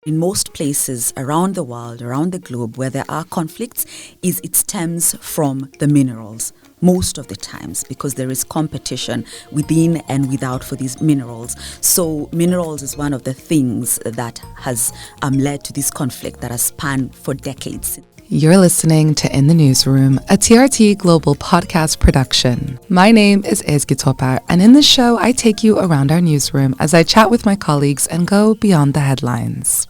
In most places around the world, around the globe, where there are conflicts, it stems from the minerals. Most of the times, because there is competition within and without for these minerals. So minerals is one of the things that has led to this conflict that has spanned for decades. You're listening to In the Newsroom, a TRT Global podcast production. My name is Ezgi, and in this show, I take you around our newsroom as I chat with my colleagues and go beyond the headlines.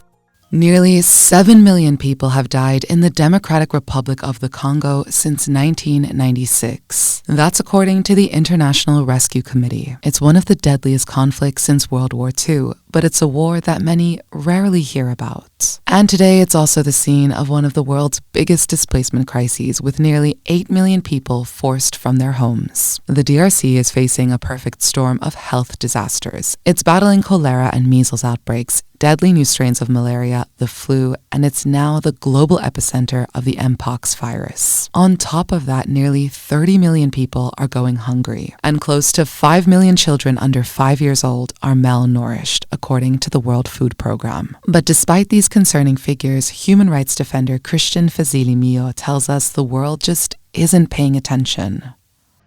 Nearly 7 million people have died in the Democratic Republic of the Congo since 1996. That's according to the International Rescue Committee. It's one of the deadliest conflicts since World War II, but it's a war that many rarely hear about. And today it's also the scene of one of the world's biggest displacement crises, with nearly 8 million people forced from their homes. The DRC is facing a perfect storm of health disasters. It's battling cholera and measles outbreaks, deadly new strains of malaria, the flu, and it's now the global epicenter of the mpox virus. On top of that, nearly 30 million people are going hungry, and close to 5 million children under 5 years old are malnourished, according to the World Food Programme. But despite these concerning figures, human rights defender Christian Fazili Miyo tells us the world just isn't paying attention.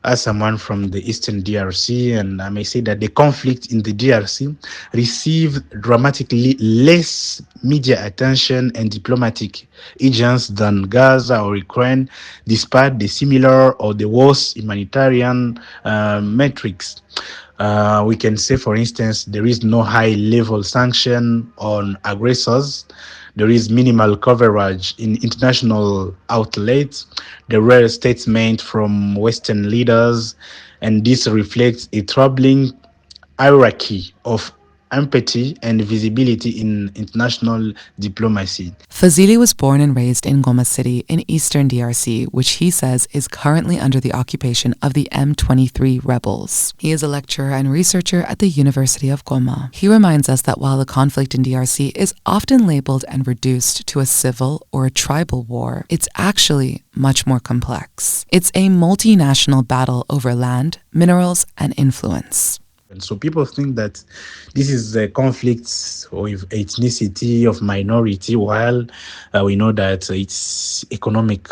As someone from the Eastern DRC, and I may say that the conflict in the DRC received dramatically less media attention and diplomatic agents than Gaza or Ukraine, despite the similar or the worse humanitarian metrics. We can say, for instance, there is no high-level sanction on aggressors. There is minimal coverage in international outlets. There were statements from Western leaders, and this reflects a troubling hierarchy of empathy and visibility in international diplomacy. Fazili was born and raised in Goma City in eastern DRC, which he says is currently under the occupation of the M23 rebels. He is a lecturer and researcher at the University of Goma. He reminds us that while the conflict in DRC is often labeled and reduced to a civil or a tribal war, it's actually much more complex. It's a multinational battle over land, minerals, and influence. And so people think that this is a conflict with ethnicity of minority, while we know that it's economic,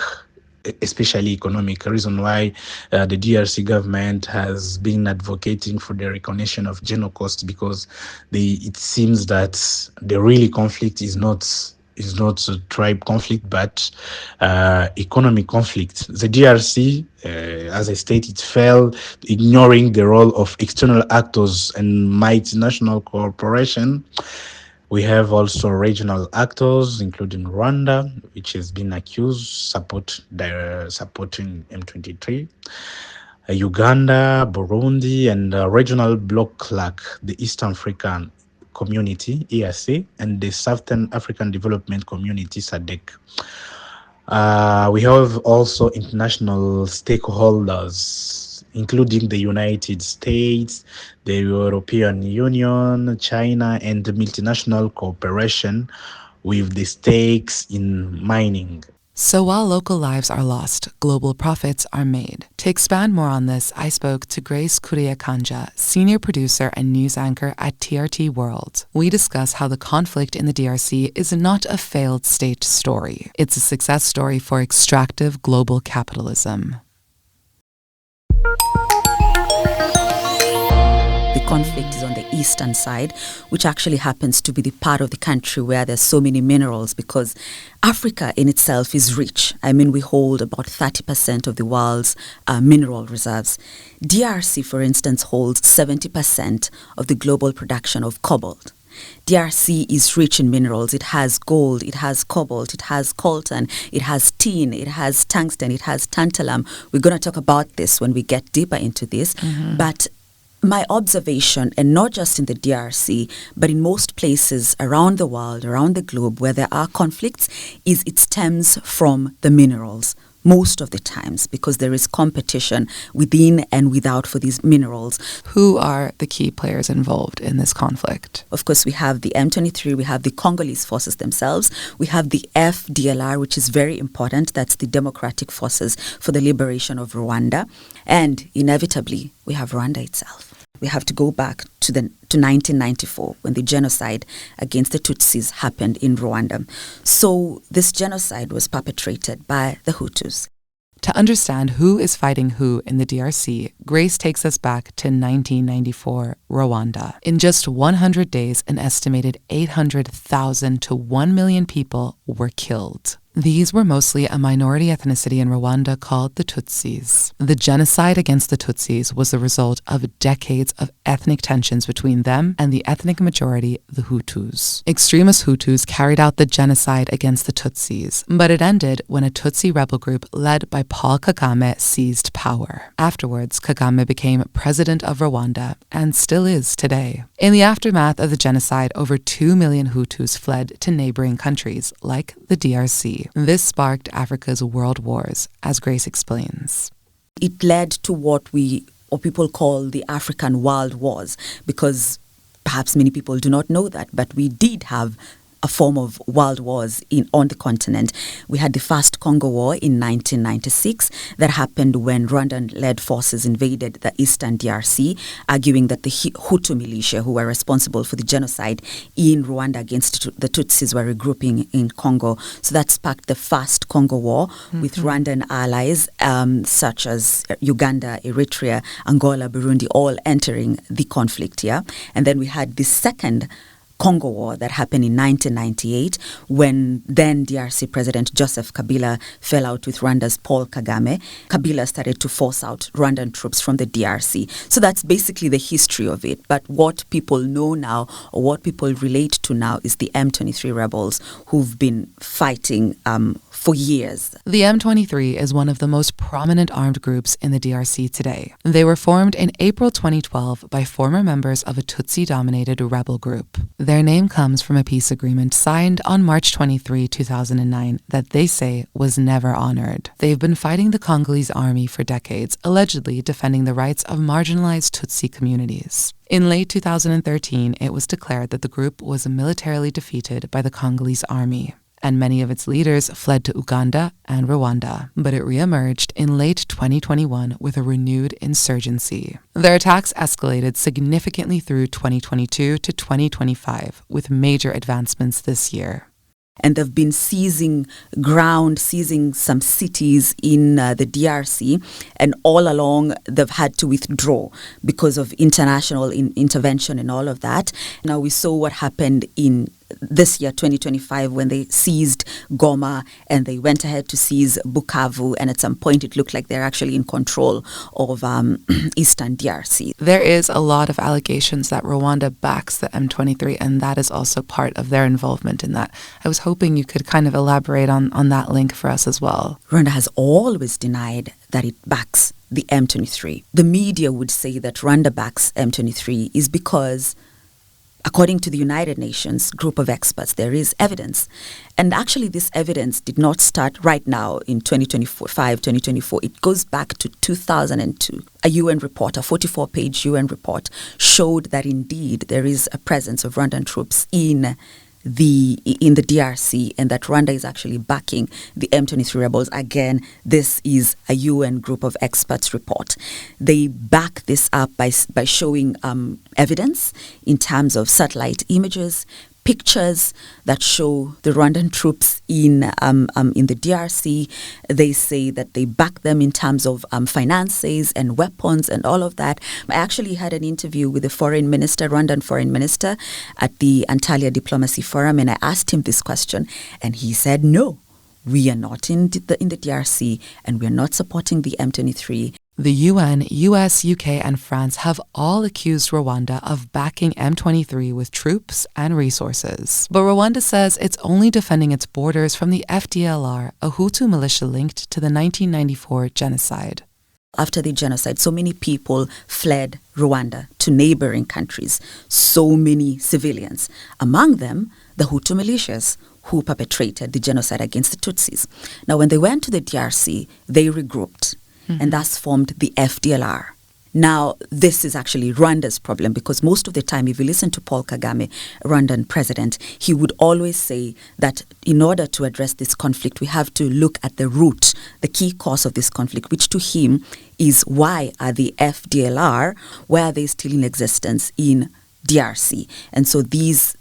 especially economic reason why the DRC government has been advocating for the recognition of Genocide, because it seems that the really conflict is not a tribe conflict, but economic conflict. The DRC, as I stated, fell ignoring the role of external actors and multinational cooperation. We have also regional actors, including Rwanda, which has been accused supporting M23. Uganda, Burundi, and regional bloc like the East African Community, EAC, and the Southern African Development Community, SADC. We have also international stakeholders, including the United States, the European Union, China, and the multinational cooperation with the stakes in mining. So while local lives are lost, global profits are made. To expand more on this, I spoke to Kuria Kanja, senior producer and news anchor at TRT World. We discuss how the conflict in the DRC is not a failed state story. It's a success story for extractive global capitalism. The conflict is on the eastern side, which actually happens to be the part of the country where there's so many minerals, because Africa in itself is rich. I mean, we hold about 30% of the world's mineral reserves. DRC, for instance, holds 70% of the global production of cobalt. DRC is rich in minerals. It has gold, it has cobalt, it has coltan, it has tin, it has tungsten, it has tantalum. We're going to talk about this when we get deeper into this. But my observation, and not just in the DRC, but in most places around the world, around the globe, where there are conflicts, it stems from the minerals. Most of the times, because there is competition within and without for these minerals. Who are the key players involved in this conflict? Of course, we have the M23, we have the Congolese forces themselves, we have the FDLR, which is very important. That's the Democratic Forces for the Liberation of Rwanda. And inevitably, we have Rwanda itself. We have to go back to 1994 when the genocide against the Tutsis happened in Rwanda. So this genocide was perpetrated by the Hutus. To understand who is fighting who in the DRC, Grace takes us back to 1994, Rwanda. In just 100 days, an estimated 800,000 to 1 million people were killed. These were mostly a minority ethnicity in Rwanda called the Tutsis. The genocide against the Tutsis was the result of decades of ethnic tensions between them and the ethnic majority, the Hutus. Extremist Hutus carried out the genocide against the Tutsis, but it ended when a Tutsi rebel group led by Paul Kagame seized power. Afterwards, Kagame became president of Rwanda and still is today. In the aftermath of the genocide, over 2 million Hutus fled to neighboring countries like the DRC. This sparked Africa's world wars, as Grace explains. It led to what people call the African World Wars, because perhaps many people do not know that, but we did have a form of world wars on the continent. We had the first Congo War in 1996 that happened when Rwandan-led forces invaded the eastern DRC, arguing that the Hutu militia who were responsible for the genocide in Rwanda against the Tutsis were regrouping in Congo. So that sparked the first Congo War with Rwandan allies such as Uganda, Eritrea, Angola, Burundi, all entering the conflict here. And then we had the second Congo War that happened in 1998 when then DRC President Joseph Kabila fell out with Rwanda's Paul Kagame. Kabila started to force out Rwandan troops from the DRC. So that's basically the history of it. But what people know now, or what people relate to now, is the M23 rebels who've been fighting for years. The M23 is one of the most prominent armed groups in the DRC today. They were formed in April 2012 by former members of a Tutsi-dominated rebel group. Their name comes from a peace agreement signed on March 23, 2009 that they say was never honored. They've been fighting the Congolese army for decades, allegedly defending the rights of marginalized Tutsi communities. In late 2013, it was declared that the group was militarily defeated by the Congolese army, and many of its leaders fled to Uganda and Rwanda. But it reemerged in late 2021 with a renewed insurgency. Their attacks escalated significantly through 2022 to 2025, with major advancements this year. And they've been seizing ground, seizing some cities in the DRC, and all along they've had to withdraw because of international intervention and all of that. Now we saw what happened in this year, 2025, when they seized Goma and they went ahead to seize Bukavu, and at some point it looked like they're actually in control of eastern DRC. There is a lot of allegations that Rwanda backs the M23, and that is also part of their involvement in that. I was hoping you could kind of elaborate on that link for us as well. Rwanda has always denied that it backs the M23. The media would say that Rwanda backs M23 is because, according to the United Nations group of experts, there is evidence. And actually, this evidence did not start right now in 2024. It goes back to 2002. A UN report, a 44-page UN report, showed that indeed there is a presence of Rwandan troops in the DRC, and that Rwanda is actually backing the M23 rebels. Again, this is a UN group of experts report. They back this up by showing evidence in terms of satellite images, pictures that show the Rwandan troops in the DRC. They say that they back them in terms of finances and weapons and all of that. I actually had an interview with the Rwandan foreign minister at the Antalya Diplomacy Forum, and I asked him this question, and he said, no, we are not in the DRC, and we are not supporting the M23. The UN, US, UK, and France have all accused Rwanda of backing M23 with troops and resources. But Rwanda says it's only defending its borders from the FDLR, a Hutu militia linked to the 1994 genocide. After the genocide, so many people fled Rwanda to neighboring countries, so many civilians, among them the Hutu militias who perpetrated the genocide against the Tutsis. Now, when they went to the DRC, they regrouped and thus formed the FDLR. Now, this is actually Rwanda's problem, because most of the time, if you listen to Paul Kagame, Rwandan president, he would always say that in order to address this conflict, we have to look at the root, the key cause of this conflict, which to him is why are the FDLR, why are they still in existence in DRC? And so this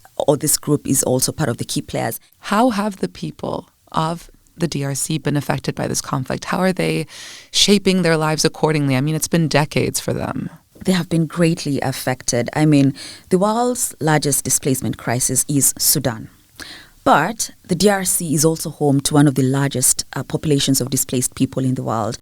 group is also part of the key players. How have the people of the DRC been affected by this conflict? How are they shaping their lives accordingly? I mean, it's been decades for them. They have been greatly affected. I mean, the world's largest displacement crisis is Sudan. But the DRC is also home to one of the largest populations of displaced people in the world.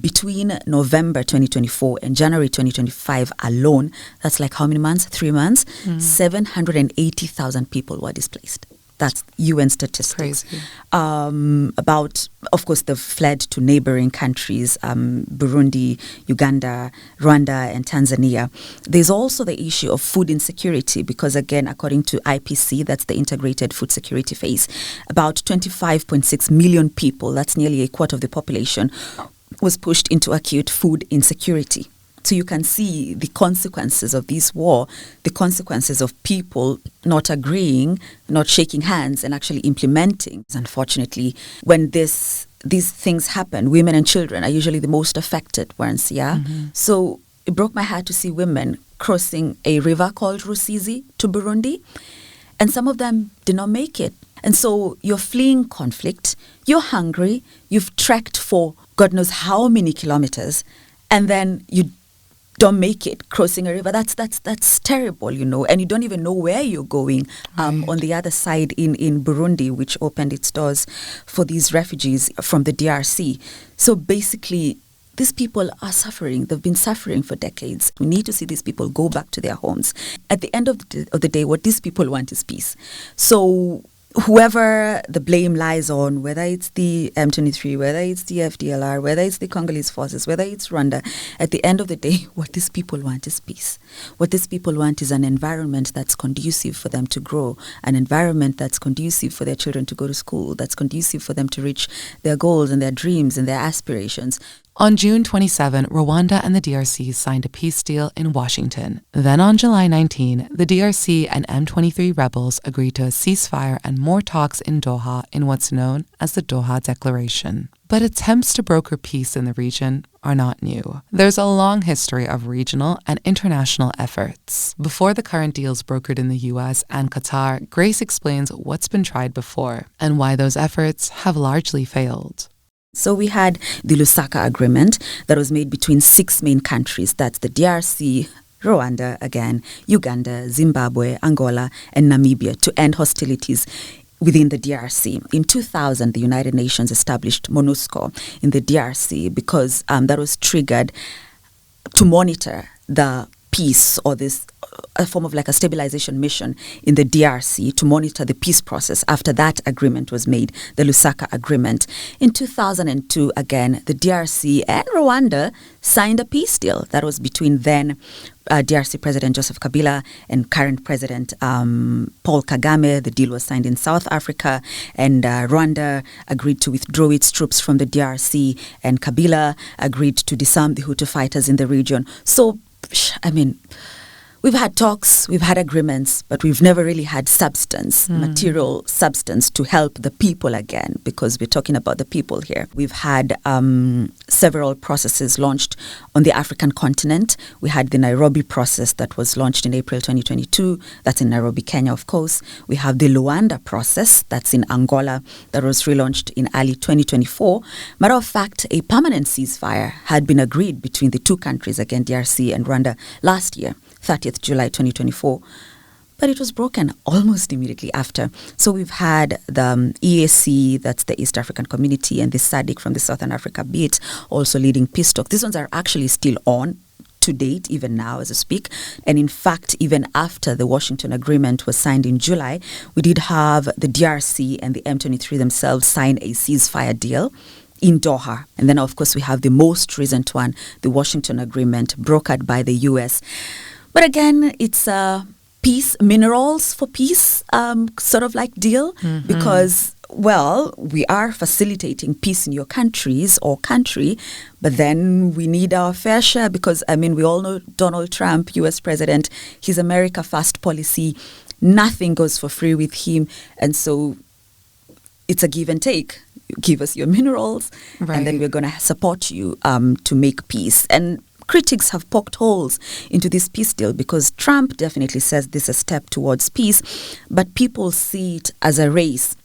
Between November 2024 and January 2025 alone, that's like how many months? 3 months? 780,000 people were displaced. That's UN statistics. Crazy. Of course, they've fled to neighboring countries, Burundi, Uganda, Rwanda, and Tanzania. There's also the issue of food insecurity, because again, according to IPC, that's the Integrated Food Security Phase, about 25.6 million people, that's nearly a quarter of the population, was pushed into acute food insecurity. So you can see the consequences of this war, the consequences of people not agreeing, not shaking hands, and actually implementing. Unfortunately, when these things happen, women and children are usually the most affected ones, yeah? Mm-hmm. So it broke my heart to see women crossing a river called Rusizi to Burundi, and some of them did not make it. And so you're fleeing conflict, you're hungry, you've trekked for God knows how many kilometers, and then you don't make it crossing a river. That's terrible, you know, and you don't even know where you're going. Right. On the other side in Burundi, which opened its doors for these refugees from the DRC. So basically, these people are suffering. They've been suffering for decades. We need to see these people go back to their homes. At the end of the day, what these people want is peace. So whoever the blame lies on, whether it's the M23, whether it's the FDLR, whether it's the Congolese forces, whether it's Rwanda, at the end of the day, what these people want is peace. What these people want is an environment that's conducive for them to grow, an environment that's conducive for their children to go to school, that's conducive for them to reach their goals and their dreams and their aspirations. On June 27, Rwanda and the DRC signed a peace deal in Washington. Then on July 19, the DRC and M23 rebels agreed to a ceasefire and more talks in Doha in what's known as the Doha Declaration. But attempts to broker peace in the region are not new. There's a long history of regional and international efforts. Before the current deals brokered in the US and Qatar, Grace explains what's been tried before and why those efforts have largely failed. So we had the Lusaka Agreement that was made between 6 main countries. That's the DRC, Rwanda again, Uganda, Zimbabwe, Angola, and Namibia to end hostilities within the DRC. In 2000, the United Nations established MONUSCO in the DRC because that was triggered to monitor the peace, or this a form of like a stabilization mission in the DRC to monitor the peace process after that agreement was made, the Lusaka Agreement. In 2002, again, the DRC and Rwanda signed a peace deal that was between then DRC President Joseph Kabila and current President Paul Kagame. The deal was signed in South Africa, and Rwanda agreed to withdraw its troops from the DRC, and Kabila agreed to disarm the Hutu fighters in the region. So, I mean, we've had talks, we've had agreements, but we've never really had substance, material substance to help the people again, because we're talking about the people here. We've had several processes launched on the African continent. We had the Nairobi process that was launched in April 2022. That's in Nairobi, Kenya, of course. We have the Luanda process that's in Angola that was relaunched in early 2024. Matter of fact, a permanent ceasefire had been agreed between the two countries, again, DRC and Rwanda, last year, 30th July 2024, but it was broken almost immediately after. So we've had the EAC, that's the East African Community, and the SADC from the Southern Africa bit, also leading peace talks. These ones are actually still on to date, even now as I speak. And in fact, even after the Washington Agreement was signed in July, we did have the DRC and the M23 themselves sign a ceasefire deal in Doha. And then, of course, we have the most recent one, the Washington Agreement, brokered by the US. But again, it's a peace, minerals for peace sort of like deal, because well, we are facilitating peace in your countries or country, but then we need our fair share because, we all know Donald Trump, US president, his America First policy, nothing goes for free with him. And so it's a give and take. Give us your minerals, and then we're going to support you to make peace. And critics have poked holes into this peace deal because Trump definitely says this is a step towards peace, but people see it as a race,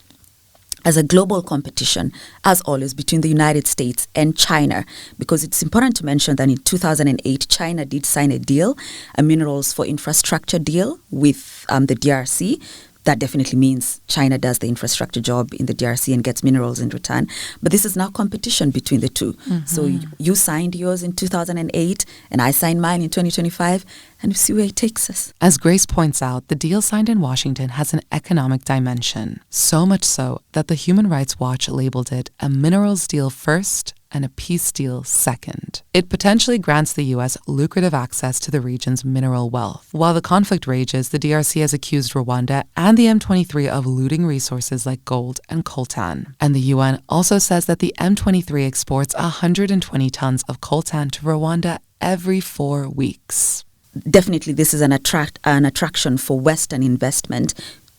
as a global competition, as always, between the United States and China, because it's important to mention that in 2008, China did sign a deal, a minerals for infrastructure deal with the DRC. That definitely means China does the infrastructure job in the DRC and gets minerals in return. But this is now competition between the two. Mm-hmm. So you signed yours in 2008 and I signed mine in 2025, and we see where it takes us. As Grace points out, the deal signed in Washington has an economic dimension. So much so that the Human Rights Watch labeled it a minerals deal first and a peace deal second. It potentially grants the U.S. lucrative access to the region's mineral wealth. While the conflict rages, the DRC has accused Rwanda and the M23 of looting resources like gold and coltan. And the UN also says that the M23 exports 120 tons of coltan to Rwanda every 4 weeks. Definitely, this is an attraction for Western investment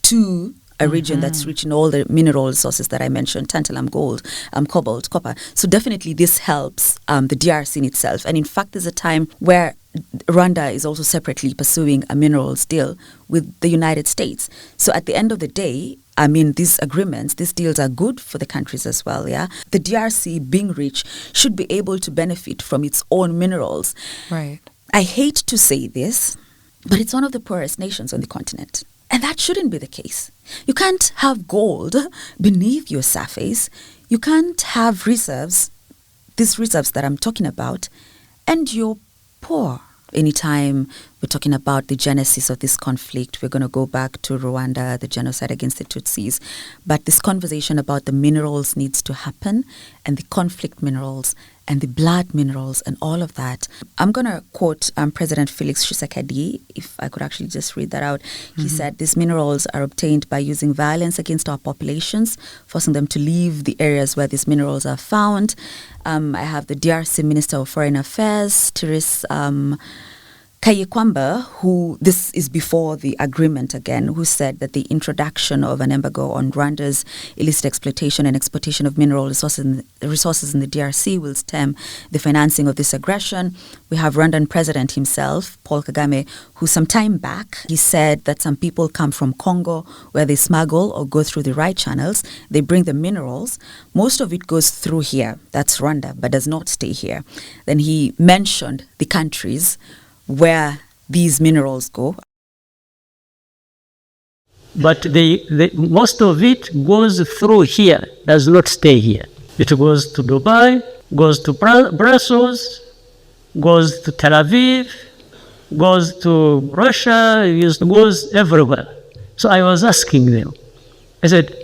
to a region that's rich in all the mineral resources that I mentioned, tantalum, gold, cobalt, copper. So definitely this helps the DRC in itself. And in fact, there's a time where Rwanda is also separately pursuing a minerals deal with the United States. So at the end of the day, these agreements, these deals are good for the countries as well, yeah? The DRC, being rich, should be able to benefit from its own minerals. Right. I hate to say this, but it's one of the poorest nations on the continent. And that shouldn't be the case. You can't have gold beneath your surface. You can't have reserves, these reserves that I'm talking about, and you're poor. Anytime we're talking about the genesis of this conflict, we're going to go back to Rwanda, the genocide against the Tutsis. But this conversation about the minerals needs to happen, and the conflict minerals and the blood minerals and all of that. I'm going to quote President Felix Tshisekedi, if I could actually just read that out. He said, these minerals are obtained by using violence against our populations, forcing them to leave the areas where these minerals are found. I have the DRC Minister of Foreign Affairs, Therese Kayikwamba, who, this is before the agreement again, who said that the introduction of an embargo on Rwanda's illicit exploitation and exportation of mineral resources in the DRC will stem the financing of this aggression. We have Rwandan President himself, Paul Kagame, who some time back, he said that some people come from Congo where they smuggle or go through the right channels. They bring the minerals. Most of it goes through here, that's Rwanda, but does not stay here. Then he mentioned the countries where these minerals go. But most of it goes through here, does not stay here. It goes to Dubai, goes to Brussels, goes to Tel Aviv, goes to Russia, goes everywhere. So I was asking them, I said,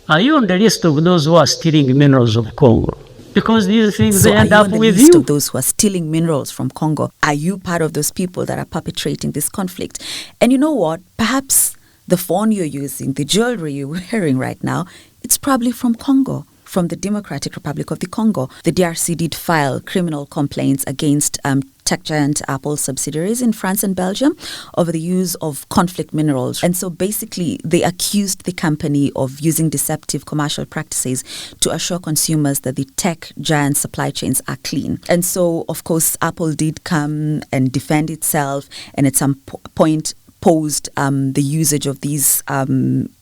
are you on the list of those who are stealing minerals of Congo? Because these things, they end up with you. So are you on the list of those who are stealing minerals from Congo? Are you part of those people that are perpetrating this conflict? And you know what? Perhaps the phone you're using, the jewelry you're wearing right now, it's probably from Congo, from the Democratic Republic of the Congo. The DRC did file criminal complaints against tech giant Apple subsidiaries in France and Belgium over the use of conflict minerals. And so basically they accused the company of using deceptive commercial practices to assure consumers that the tech giant supply chains are clean. And so, of course, Apple did come and defend itself, and at some point posed the usage of these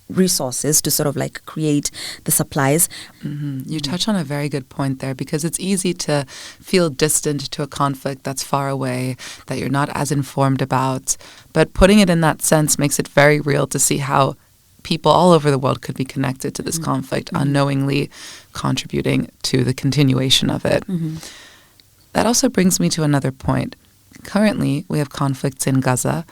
resources to sort of like create the supplies. You touch on a very good point there, because it's easy to feel distant to a conflict that's far away, that you're not as informed about. But putting it in that sense makes it very real to see how people all over the world could be connected to this conflict, unknowingly contributing to the continuation of it. That also brings me to another point. Currently, we have conflicts in Gaza,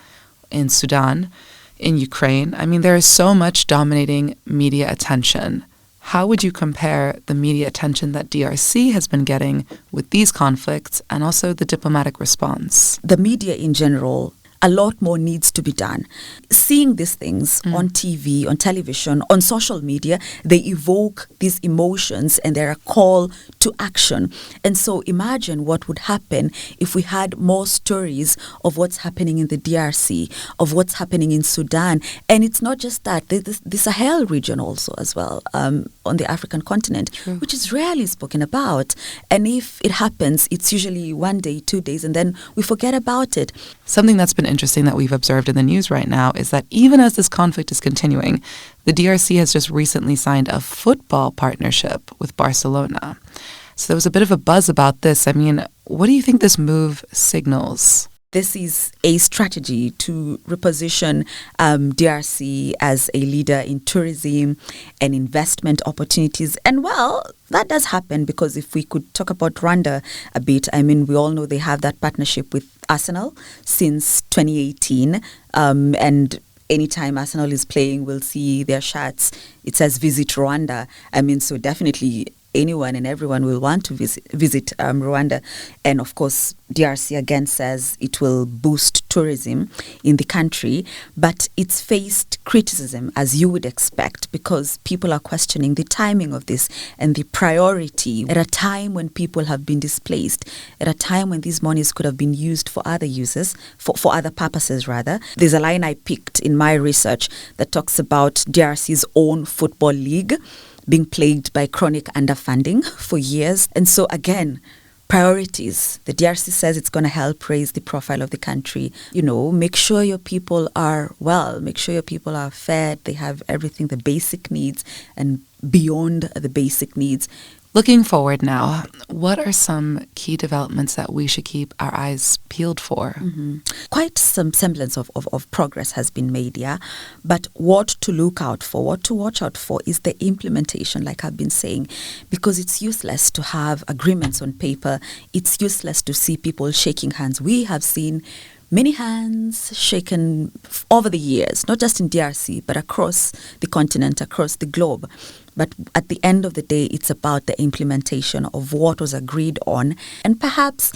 in Sudan, in Ukraine. I mean, there is so much dominating media attention. How would you compare the media attention that DRC has been getting with these conflicts and also the diplomatic response? The media in general, a lot more needs to be done. Seeing these things on TV, on television, on social media, they evoke these emotions and they're a call to action. And so imagine what would happen if we had more stories of what's happening in the DRC, of what's happening in Sudan. And it's not just that, the Sahel region also as well, on the African continent, which is rarely spoken about. And if it happens, it's usually 1 day, 2 days, and then we forget about it. Something that's been interesting that we've observed in the news right now is that even as this conflict is continuing, the DRC has just recently signed a football partnership with Barcelona. So there was a bit of a buzz about this. I mean, what do you think this move signals? This is a strategy to reposition DRC as a leader in tourism and investment opportunities. And well, that does happen because if we could talk about Rwanda a bit, I mean, we all know they have that partnership with Arsenal since 2018. And anytime Arsenal is playing, we'll see their shirts. It says Visit Rwanda. I mean, so definitely anyone and everyone will want to visit Rwanda. And of course, DRC again says it will boost tourism in the country, but it's faced criticism, as you would expect, because people are questioning the timing of this and the priority at a time when people have been displaced, at a time when these monies could have been used for other uses, for other purposes rather. There's a line I picked in my research that talks about DRC's own football league being plagued by chronic underfunding for years. And so again, priorities. The DRC says it's going to help raise the profile of the country. You know, make sure your people are well, make sure your people are fed, they have everything, the basic needs and beyond the basic needs. Looking forward now, what are some key developments that we should keep our eyes peeled for? Quite some semblance of progress has been made, yeah. But what to look out for, what to watch out for is the implementation, like I've been saying, because it's useless to have agreements on paper. It's useless to see people shaking hands. We have seen many hands shaken over the years, not just in DRC, but across the continent, across the globe. But at the end of the day, it's about the implementation of what was agreed on, and perhaps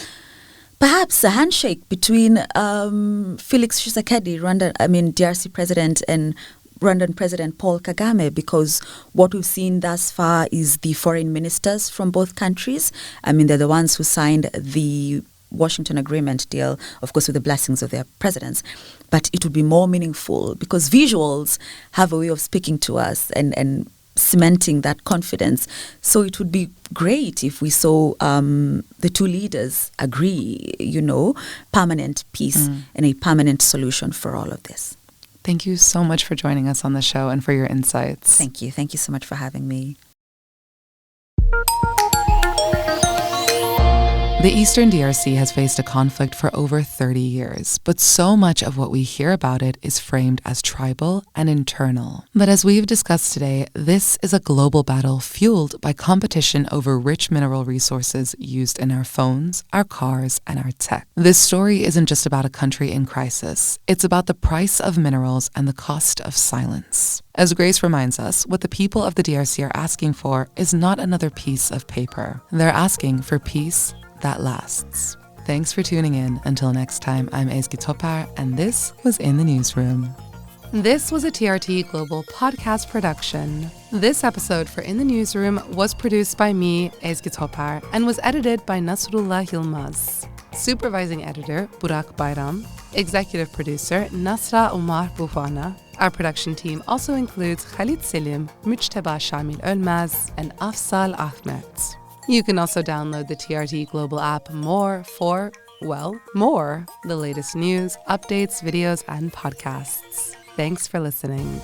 a handshake between Felix Tshisekedi, DRC president, and Rwandan President Paul Kagame, because what we've seen thus far is the foreign ministers from both countries. I mean, they're the ones who signed the Washington Agreement deal, of course, with the blessings of their presidents. But it would be more meaningful because visuals have a way of speaking to us and cementing that confidence. So it would be great if we saw the two leaders agree, permanent peace and a permanent solution for all of this. Thank you so much for joining us on the show and for your insights. Thank you. Thank you so much for having me. The Eastern DRC has faced a conflict for over 30 years, but so much of what we hear about it is framed as tribal and internal. But as we've discussed today, this is a global battle fueled by competition over rich mineral resources used in our phones, our cars, and our tech. This story isn't just about a country in crisis. It's about the price of minerals and the cost of silence. As Grace reminds us, what the people of the DRC are asking for is not another piece of paper. They're asking for peace that lasts. Thanks for tuning in. Until next time, I'm Ezgi Topar, and this was In the Newsroom. This was a TRT Global podcast production. This episode for In the Newsroom was produced by me, Ezgi Topar, and was edited by Nasrullah Yilmaz. Supervising editor, Burak Bayram. Executive producer, Nasra Umar Bufana. Our production team also includes Khalid Selim, Mujtaba Shamil Ölmaz, and Afzal Ahmed. You can also download the TRT Global app for the latest news, updates, videos, and podcasts. Thanks for listening.